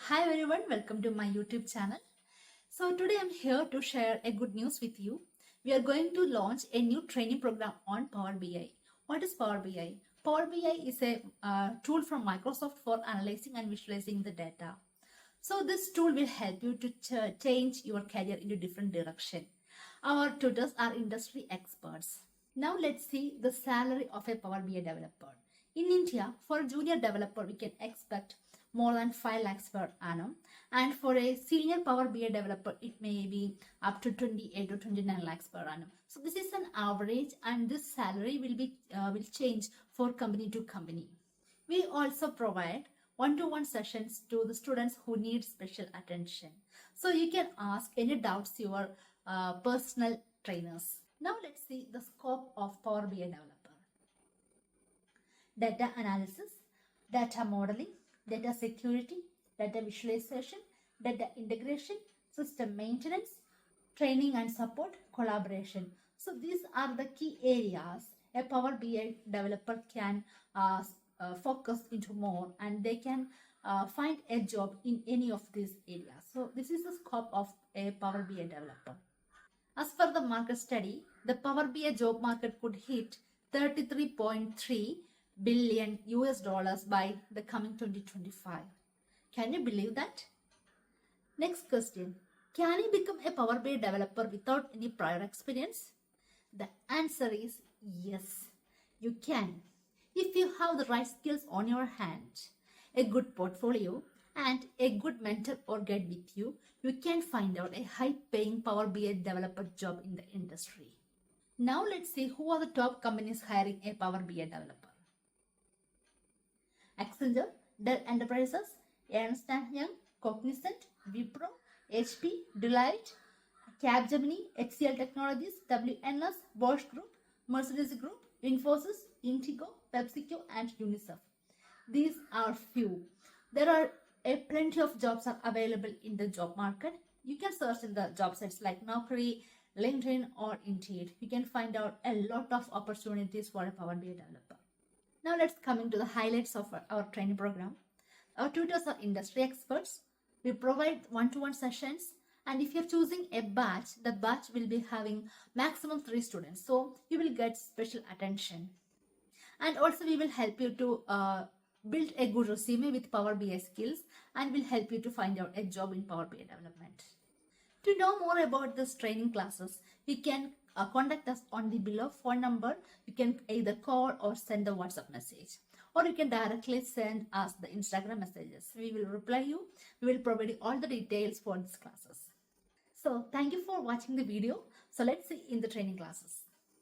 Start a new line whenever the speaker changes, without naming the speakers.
Hi everyone, welcome to my YouTube channel. So today I'm here to share a good news with you. We are going to launch a new training program on Power BI. What is Power BI? Power BI is a tool from Microsoft for analyzing and visualizing the data. So this tool will help you to change your career into different direction. Our tutors are industry experts. Now let's see the salary of a Power BI developer. In India, for a junior developer, we can expect more than 5 lakhs per annum. And for a senior Power BI developer, it may be up to 28 or 29 lakhs per annum. So this is an average, and this salary will change for company to company. We also provide one-to-one sessions to the students who need special attention. So you can ask any doubts to your personal trainers. Now let's see the scope of Power BI developer. Data analysis, data modeling, data security, data visualization, data integration, system maintenance, training and support, collaboration. So these are the key areas a Power BI developer can focus into more, and they can find a job in any of these areas. So this is the scope of a Power BI developer. As per the market study, the Power BI job market could hit 33.3 billion US dollars by the coming 2025. Can you believe that? Next question. Can you become a Power BI developer without any prior experience? The answer is yes, you can. If you have the right skills on your hand, a good portfolio, and a good mentor or guide with you, you can find out a high-paying Power BI developer job in the industry. Now let's see who are the top companies hiring a Power BI developer. Accenture, Dell Enterprises, Ernst & Young, Cognizant, Wipro, HP, Deloitte, Capgemini, HCL Technologies, WNS, Bosch Group, Mercedes Group, Infosys, Indigo, PepsiCo, and UNICEF. These are few. There are plenty of jobs are available in the job market. You can search in the job sites like Naukri, LinkedIn, or Indeed. You can find out a lot of opportunities for a Power BI developer. Now let's come into the highlights of our training program. Our tutors are industry experts. We provide one-to-one sessions, and if you're choosing a batch, the batch will be having maximum 3 students. So you will get special attention. And also we will help you to build a good resume with Power BI skills, and will help you to find out a job in Power BI development. To know more about this training classes, you can contact us on the below phone number. You can either call or send a WhatsApp message, or you can directly send us the Instagram messages. We will reply you. We will provide you all the details for these classes. So thank you for watching the video. So let's see in the training classes.